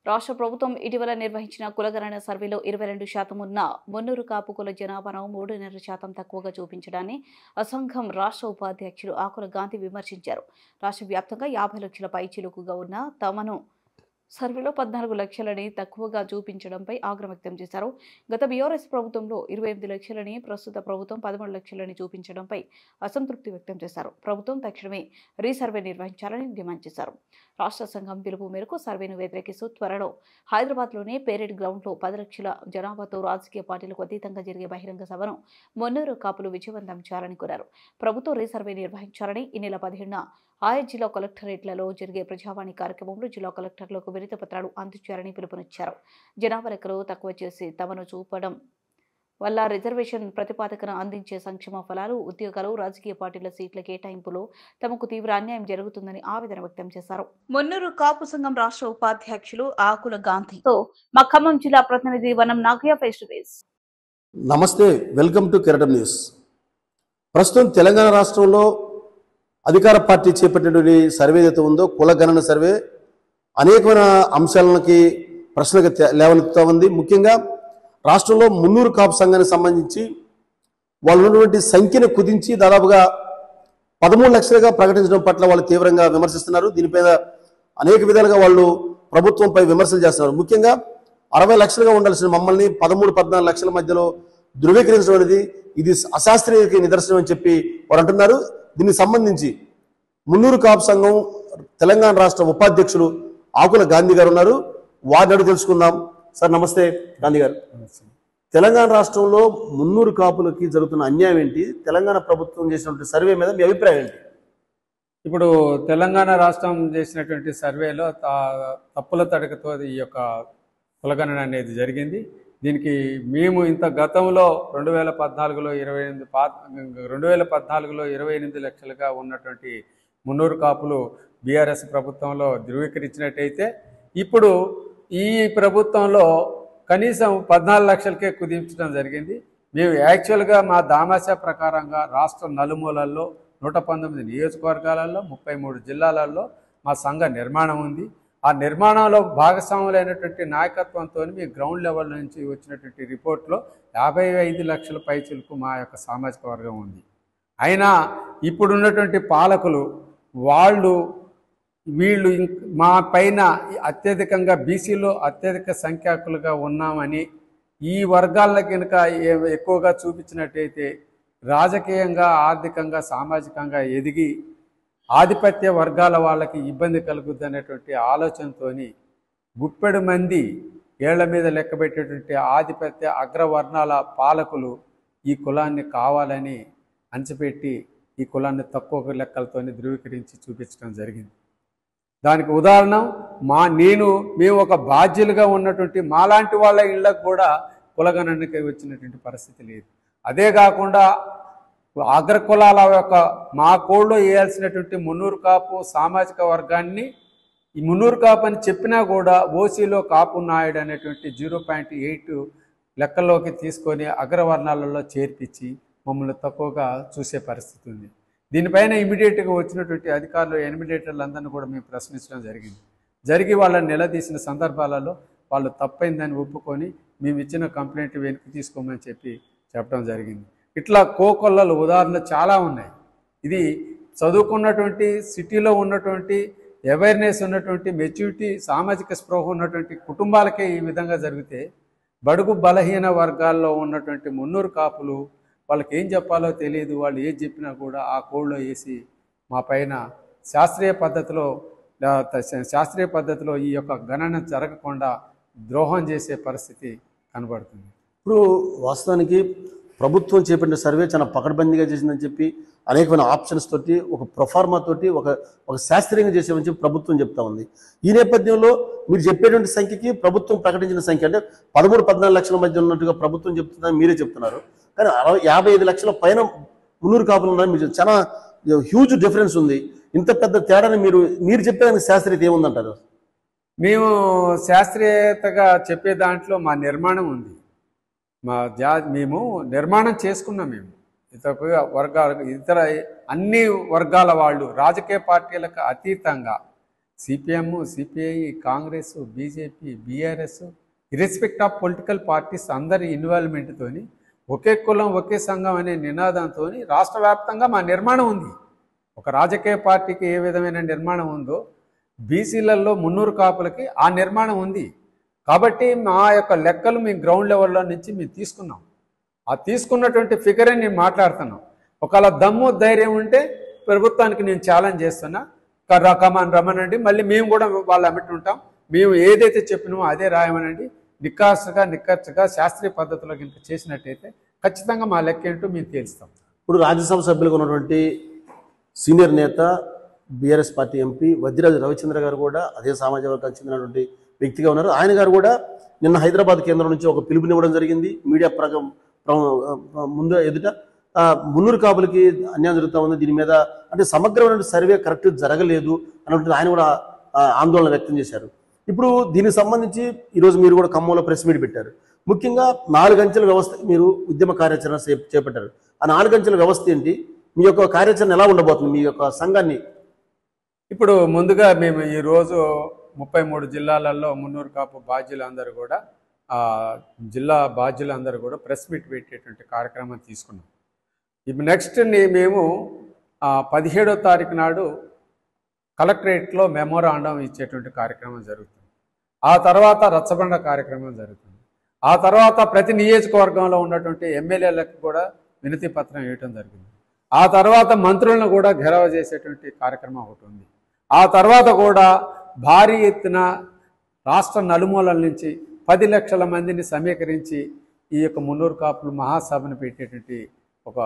రాష్ట్ర ప్రభుత్వం ఇటీవల నిర్వహించిన కులగణన సర్వేలో 22% ఉన్న మున్నూరు కాపు కుల జనాభాను 3.5% తక్కువగా చూపించడాన్ని అసంఘం రాష్ట్ర ఉపాధ్యక్షులు ఆకుల గాంధీ విమర్శించారు. రాష్ట్ర వ్యాప్తంగా 50 లక్షల పైచిలుకుగా ఉన్న తమను సర్వేలో 14 లక్షలని తక్కువగా చూపించడంపై ఆగ్రహం వ్యక్తం చేశారు. గత బీఆర్ఎస్ ప్రభుత్వంలో 28 లక్షలని, ప్రస్తుత ప్రభుత్వం 13 లక్షలని చూపించడంపై అసంతృప్తి వ్యక్తం చేశారు. ప్రభుత్వం తక్షణమే రీసర్వే నిర్వహించాలని డిమాండ్ చేశారు. రాష్ట్ర సంఘం పిలుపు మేరకు సర్వేను వ్యతిరేకిస్తూ త్వరలో హైదరాబాద్లోని పేరేడ్ గ్రౌండ్లో 10 లక్షల జనాభాతో రాజకీయ పార్టీలకు అతీతంగా జరిగే బహిరంగ సభను మున్నూరు కాపులు విజయవంతం చేయాలని కోరారు. ప్రభుత్వం రీసర్వే నిర్వహించాలని ఈ నెల 15న ఆయా జిల్లా కలెక్టరేట్లలో జరిగే ప్రజావాణి కార్యక్రమంలో జిల్లా కలెక్టర్లకు వినతి పత్రాలు అందజేయాలని పిలుపునిచ్చారు. జనాభా లెక్కలు తక్కువ చేసి తమను చూపడం వల్ల రిజర్వేషన్ ప్రతిపాదకన అందించే సంక్షేమ ఫలాలు, ఉద్యోగాలు, రాజకీయ పార్టీల సీట్ల కేటాయింపులో తమకు తీవ్ర అన్యాయం జరుగుతుందని ఆవేదన వ్యక్తం చేశారు. మున్నూరు కాపు సంఘం రాష్ట్ర ఉపాధ్యక్షులు ఆకుల గాంధీతో మా ఖమ్మం జిల్లా ప్రతినిధి వనం నాగయ్య ఫేస్ టు ఫేస్. నమస్తే, వెల్కమ్ టు కెరటం న్యూస్. ప్రస్తుతం తెలంగాణ రాష్ట్రంలో అధికార పార్టీ చేపట్టినటువంటి సర్వే ఏదైతే ఉందో కులగణన సర్వే అనేకమైన అంశాలకి ప్రశ్నగా లేవనెత్తుతా ఉంది. ముఖ్యంగా రాష్ట్రంలో మున్నూరు కాపు సంఘానికి సంబంధించి వాళ్ళు ఉన్నటువంటి సంఖ్యను కుదించి దాదాపుగా 13 లక్షలుగా ప్రకటించడం పట్ల వాళ్ళు తీవ్రంగా విమర్శిస్తున్నారు. దీనిపైన అనేక విధాలుగా వాళ్ళు ప్రభుత్వంపై విమర్శలు చేస్తున్నారు. ముఖ్యంగా 60 లక్షలుగా ఉండాల్సిన మమ్మల్ని 13-14 లక్షల మధ్యలో ధృవీకరించడం అనేది ఇది అశాస్త్రీయ నిదర్శనం అని చెప్పి వారు అంటున్నారు. దీనికి సంబంధించి మున్నూరు కాపు సంఘం తెలంగాణ రాష్ట్ర ఉపాధ్యక్షులు ఆకుల గాంధీ గారు ఉన్నారు. వారిని అడిగి తెలుసుకుందాం. సార్ నమస్తే గాంధీ గారు. తెలంగాణ రాష్ట్రంలో మున్నూరు కాపులకి జరుగుతున్న అన్యాయం ఏంటి? తెలంగాణ ప్రభుత్వం చేసినటువంటి సర్వే మీద మీ అభిప్రాయం ఏంటి? ఇప్పుడు తెలంగాణ రాష్ట్రం చేసినటువంటి సర్వేలో తప్పుల తడకతో ఈ యొక్క కులగణన అనేది జరిగింది. దీనికి మేము ఇంత గతంలో 2014లో 28 లక్షలుగా ఉన్నటువంటి మున్నూరు కాపులు బీఆర్ఎస్ ప్రభుత్వంలో ధృవీకరించినట్టయితే ఇప్పుడు ఈ ప్రభుత్వంలో కనీసం 14 లక్షలకే కుదించడం జరిగింది. మేము యాక్చువల్గా మా దామాషా ప్రకారంగా రాష్ట్ర నలుమూలల్లో 119 నియోజకవర్గాలలో 33 జిల్లాలలో మా సంఘ నిర్మాణం ఉంది. ఆ నిర్మాణంలో భాగస్వాములైనటువంటి నాయకత్వంతో మీ గ్రౌండ్ లెవెల్ నుంచి వచ్చినటువంటి రిపోర్ట్లో 55 లక్షల పైచిలకు మా యొక్క సామాజిక వర్గం ఉంది. అయినా ఇప్పుడున్నటువంటి పాలకులు వీళ్ళు మా పైన అత్యధికంగా బీసీలో అత్యధిక సంఖ్యాకులుగా ఉన్నామని ఈ వర్గాల కనుక ఎక్కువగా చూపించినట్టయితే రాజకీయంగా, ఆర్థికంగా, సామాజికంగా ఎదిగి ఆధిపత్య వర్గాల వాళ్ళకి ఇబ్బంది కలుగుద్ది అనేటువంటి ఆలోచనతోని గుప్పెడు మంది ఏళ్ల మీద లెక్కబెట్టేటువంటి ఆధిపత్య అగ్రవర్ణాల పాలకులు ఈ కులాన్ని కావాలని అంచిపెట్టి ఈ కులాన్ని తక్కువ లెక్కలతోని ధృవీకరించి చూపించడం జరిగింది. దానికి ఉదాహరణ మేము ఒక బాధ్యులుగా ఉన్నటువంటి మాలాంటి వాళ్ళ ఇళ్లకు కూడా కులగణనకి వచ్చినటువంటి పరిస్థితి లేదు. అదే కాకుండా అగ్రకులాల యొక్క మా కోడ్లో వేయాల్సినటువంటి మున్నూరు కాపు సామాజిక వర్గాన్ని ఈ మున్నూరు కాపు అని చెప్పినా కూడా ఓసీలో కాపు నాయుడు అనేటువంటి 0.8 లెక్కల్లోకి తీసుకొని అగ్రవర్ణాలలో చేర్పించి మమ్మల్ని తక్కువగా చూసే పరిస్థితి ఉంది. దీనిపైన ఇమీడియట్గా వచ్చినటువంటి అధికారులు ఎనిమిడేటర్లందరినీ కూడా మేము ప్రశ్నించడం జరిగి వాళ్ళని నిలదీసిన సందర్భాలలో వాళ్ళు తప్పైందని ఒప్పుకొని మేము ఇచ్చిన కంప్లైంట్ వెనక్కి తీసుకోమని చెప్పడం జరిగింది. ఇట్లా కోకొల్లలు ఉదాహరణ చాలా ఉన్నాయి. ఇది చదువుకున్నటువంటి సిటీలో ఉన్నటువంటి అవేర్నెస్ ఉన్నటువంటి మెచ్యూరిటీ సామాజిక స్పృహ ఉన్నటువంటి కుటుంబాలకే ఈ విధంగా జరిగితే బడుగు బలహీన వర్గాల్లో ఉన్నటువంటి మున్నూరు కాపులు వాళ్ళకి ఏం చెప్పాలో తెలియదు. వాళ్ళు ఏది చెప్పినా కూడా ఆ కోడ్లో వేసి మా పైన శాస్త్రీయ పద్ధతిలో ఈ యొక్క గణన జరగకుండా ద్రోహం చేసే పరిస్థితి కనబడుతుంది. ఇప్పుడు వాస్తవానికి ప్రభుత్వం చేపట్టిన సర్వే చాలా పకడ్బందీగా చేసిందని చెప్పి అనేకమైన ఆప్షన్స్ తోటి ఒక ప్రొఫార్మా తోటి ఒక శాస్త్రీయంగా చేసామని చెప్పి ప్రభుత్వం చెప్తా ఉంది. ఈ నేపథ్యంలో మీరు చెప్పేటువంటి సంఖ్యకి ప్రభుత్వం ప్రకటించిన సంఖ్య అంటే 13-14 లక్షల మధ్య ఉన్నట్టుగా ప్రభుత్వం చెప్తుందని మీరే చెప్తున్నారు. కానీ 55 లక్షల పైన మున్నూరు కాపులు ఉన్నారు. మీరు చాలా హ్యూజ్ డిఫరెన్స్ ఉంది. ఇంత పెద్ద తేడాని మీరు చెప్పేదానికి శాస్త్రీయత ఏముందంటారు? మేము శాస్త్రీయతగా చెప్పే దాంట్లో మా నిర్మాణం ఉంది. మేము నిర్మాణం చేసుకున్నాం. మేము ఇతర అన్ని వర్గాల వాళ్ళు రాజకీయ పార్టీలకు అతీతంగా CPM, CPI, Congress, BJP, BRS, irrespective of political parties అందరి ఇన్వాల్వ్మెంట్తోని ఒకే కులం ఒకే సంఘం అనే నినాదంతో రాష్ట్ర వ్యాప్తంగా మా నిర్మాణం ఉంది. ఒక రాజకీయ పార్టీకి ఏ విధమైన నిర్మాణం ఉందో బీసీలలో 300 కాపులకి ఆ నిర్మాణం ఉంది. కాబట్టి మా యొక్క లెక్కలు మీ గ్రౌండ్ లెవెల్లో నుంచి మేము తీసుకున్నాం. ఆ తీసుకున్నటువంటి ఫిగరే నేను మాట్లాడుతున్నాం. ఒకవేళ దమ్ము ధైర్యం ఉంటే ప్రభుత్వానికి నేను ఛాలెంజ్ చేస్తున్నా, కమాన్ రమ్మనండి, మళ్ళీ మేము కూడా వాళ్ళు అమ్మిట్టు ఉంటాం, మేము ఏదైతే చెప్పినామో అదే రాయమనండి. నిక్కర్చుగా శాస్త్రీయ పద్ధతిలో కనుక చేసినట్టయితే ఖచ్చితంగా మా లెక్క ఏంటో మేము తేల్స్తాం. ఇప్పుడు రాజ్యసభ సభ్యులుగా ఉన్నటువంటి సీనియర్ నేత BRS party MP Vaddiraju Ravichandra గారు కూడా అదే సామాజిక వర్గానికి చెందినటువంటి వ్యక్తిగా ఉన్నారు. ఆయన గారు కూడా నిన్న హైదరాబాద్ కేంద్రం నుంచి ఒక పిలుపునివ్వడం జరిగింది. మీడియా ముందు ఎదుట 300 కాపులకి అన్యాయం జరుగుతూ ఉంది, దీని మీద అంటే సమగ్రమైన సర్వే కరెక్ట్ జరగలేదు అన్నట్టు ఆయన కూడా ఆందోళన వ్యక్తం చేశారు. ఇప్పుడు దీనికి సంబంధించి ఈరోజు మీరు కూడా ఖమ్మంలో ప్రెస్ మీట్ పెట్టారు. ముఖ్యంగా 4 అంచెల వ్యవస్థ మీరు ఉద్యమ కార్యాచరణ చేపట్టారు. ఆ 4 అంచెల వ్యవస్థ ఏంటి, మీ యొక్క కార్యాచరణ ఎలా ఉండబోతుంది, మీ యొక్క సంఘాన్ని? ఇప్పుడు ముందుగా మేము ఈరోజు 33 జిల్లాలలో 300 కాపు బాధ్యులందరూ కూడా జిల్లా బాధ్యులందరూ కూడా ప్రెస్ మీట్ పెట్టేటువంటి కార్యక్రమం తీసుకున్నాం. ఇప్పుడు నెక్స్ట్ మేము 17వ తారీఖు నాడు కలెక్టరేట్లో మెమోరాండం ఇచ్చేటువంటి కార్యక్రమం జరుగుతుంది. ఆ తర్వాత రచ్చబండ కార్యక్రమం జరుగుతుంది. ఆ తర్వాత ప్రతి నియోజకవర్గంలో ఉన్నటువంటి ఎమ్మెల్యేలకు కూడా వినతి పత్రం ఇవ్వటం జరిగింది. ఆ తర్వాత మంత్రులను కూడా ఘెరావ చేసేటువంటి కార్యక్రమం ఒకటి ఉంది. ఆ తర్వాత కూడా భారీ ఎత్తున రాష్ట్ర నలుమూలల నుంచి 10 లక్షల మందిని సమీకరించి ఈ యొక్క 300 కాపులు మహాసభను పెట్టేటువంటి ఒక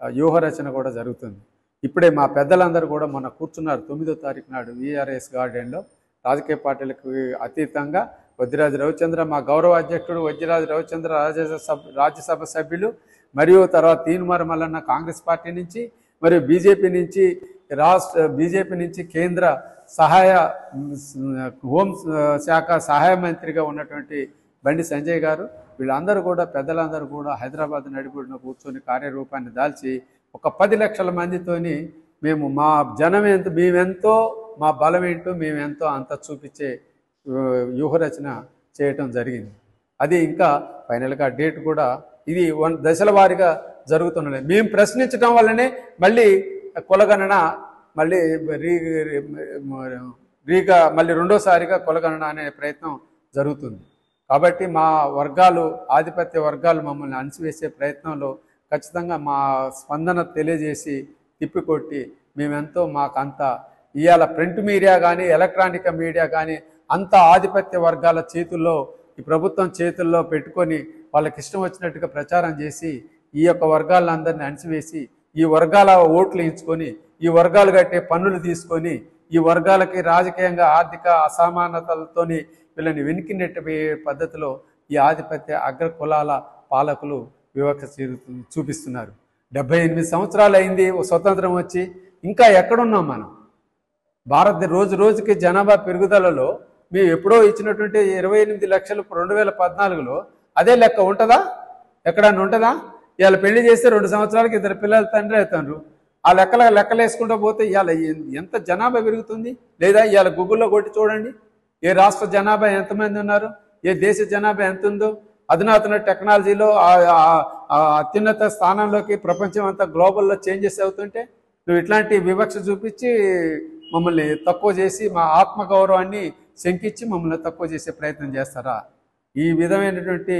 వ్యూహరచన కూడా జరుగుతుంది. ఇప్పుడే మా పెద్దలందరూ కూడా మొన్న కూర్చున్నారు 9వ తారీఖు నాడు వీఆర్ఎస్ గార్డెన్లో. రాజకీయ పార్టీలకు అతీతంగా వద్దిరాజు రవిచంద్ర, మా గౌరవ అధ్యక్షుడు వద్దిరాజు రవిచంద్ర, రాజ్యసభ సభ్యులు, మరియు తర్వాత తీన్మార్ మల్లన్న కాంగ్రెస్ పార్టీ నుంచి, మరియు బీజేపీ నుంచి కేంద్ర సహాయ హోం శాఖ సహాయ మంత్రిగా ఉన్నటువంటి బండి సంజయ్ గారు, వీళ్ళందరూ కూడా పెద్దలందరూ కూడా హైదరాబాద్ నడిబొడ్డున కూర్చొని కార్యరూపాన్ని దాల్చి ఒక 10 లక్షల మందితోని మేము మా జనం ఎంత, మేమెంతో, మా బలం ఏంటో మేమెంతో అంత చూపించే వ్యూహరచన చేయటం జరిగింది. అది ఇంకా ఫైనల్గా డేట్ కూడా ఇది దశల వారీగా జరుగుతున్నది. మేము ప్రశ్నించడం వల్లనే మళ్ళీ కులగణన మళ్ళీ మళ్ళీ రెండోసారిగా కులగణన అనే ప్రయత్నం జరుగుతుంది. కాబట్టి మా వర్గాలు, ఆధిపత్య వర్గాలు మమ్మల్ని అణిచివేసే ప్రయత్నంలో ఖచ్చితంగా మా స్పందన తెలియజేసి తిప్పికొట్టి మేమెంతో మాకంత ఇవాళ ప్రింట్ మీడియా కానీ ఎలక్ట్రానిక్ మీడియా కానీ అంత ఆధిపత్య వర్గాల చేతుల్లో, ఈ ప్రభుత్వం చేతుల్లో పెట్టుకొని వాళ్ళకి ఇష్టం వచ్చినట్టుగా ప్రచారం చేసి ఈ యొక్క వర్గాలందరినీ అణిచివేసి ఈ వర్గాల ఓట్లు ఎంచుకొని ఈ వర్గాలు కట్టే పన్నులు తీసుకొని ఈ వర్గాలకి రాజకీయంగా ఆర్థిక అసమానతలతోని వీళ్ళని వెనక్కి నెట్టే పద్ధతిలో ఈ ఆధిపత్య అగ్ర కులాల పాలకులు వివక్ష చూపిస్తున్నారు. 78 సంవత్సరాలు అయింది స్వతంత్రం వచ్చి, ఇంకా ఎక్కడున్నాం మనం? రోజు రోజుకి జనాభా పెరుగుదలలో మేము ఎప్పుడో ఇచ్చినటువంటి 28 లక్షలు 2014లో అదే లెక్క ఉంటుందా? ఎక్కడన్నా ఉంటుందా? ఇవాళ పెళ్లి చేస్తే 2 సంవత్సరాలకి 2 పిల్లల తండ్రి అవుతారు. ఆ లెక్కలేసుకుంటూ పోతే ఇవాళ ఎంత జనాభా పెరుగుతుంది? లేదా ఇవాళ గూగుల్లో కొట్టి చూడండి, ఏ రాష్ట్ర జనాభా ఎంతమంది ఉన్నారు, ఏ దేశ జనాభా ఎంత ఉందో. అధునాతన టెక్నాలజీలో అత్యున్నత స్థానంలోకి ప్రపంచం అంతా గ్లోబల్లో చేంజెస్ అవుతుంటే నువ్వు ఇట్లాంటి వివక్ష చూపించి మమ్మల్ని తక్కువ చేసి మా ఆత్మగౌరవాన్ని శంకించి మమ్మల్ని తక్కువ చేసే ప్రయత్నం చేస్తారా? ఈ విధమైనటువంటి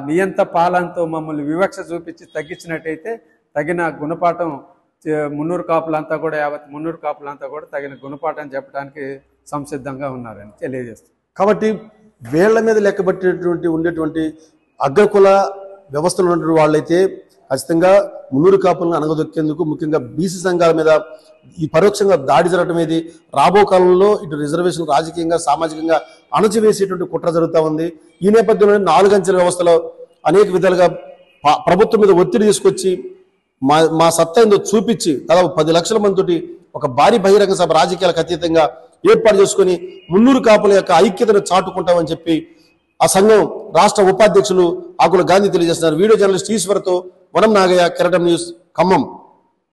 నియంత పాలనతో మమ్మల్ని వివక్ష చూపించి తగ్గించినట్టయితే తగిన గుణపాఠం 300 కాపులంతా కూడా, యావత్ 300 కాపులంతా కూడా తగిన గుణపాఠం చెప్పడానికి సంసిద్ధంగా ఉన్నారని తెలియజేస్తారు. కాబట్టి వేళ్ల మీద లెక్కబట్టేటువంటి ఉండేటువంటి అగ్రకుల వ్యవస్థలు ఉన్నటువంటి వాళ్ళైతే ఖచ్చితంగా 300 కాపులను అనగదొక్కేందుకు ముఖ్యంగా బీసీ సంఘాల మీద ఈ పరోక్షంగా దాడి జరగడం ఏది రాబో కాలంలో ఇటు రిజర్వేషన్ రాజకీయంగా సామాజికంగా అణచివేసేటువంటి కుట్ర జరుగుతూ ఉంది. ఈ నేపథ్యంలో 4 అంచెల వ్యవస్థలో అనేక విధాలుగా ప్రభుత్వం మీద ఒత్తిడి తీసుకొచ్చి మా సత్తా ఏందో చూపించి దాదాపు 10 లక్షల మందితోటి ఒక భారీ బహిరంగ సభ రాజకీయాలకు అతీతంగా ఏర్పాటు చేసుకుని 300 కాపుల యొక్క ఐక్యతను చాటుకుంటామని చెప్పి ఆ సంఘం రాష్ట్ర ఉపాధ్యక్షులు ఆకుల గాంధీ తెలియజేస్తున్నారు. వీడియో జర్నలిస్ట్ ఈశ్వర్తో వనం నాగయ్య, కెరటం న్యూస్, ఖమ్మం.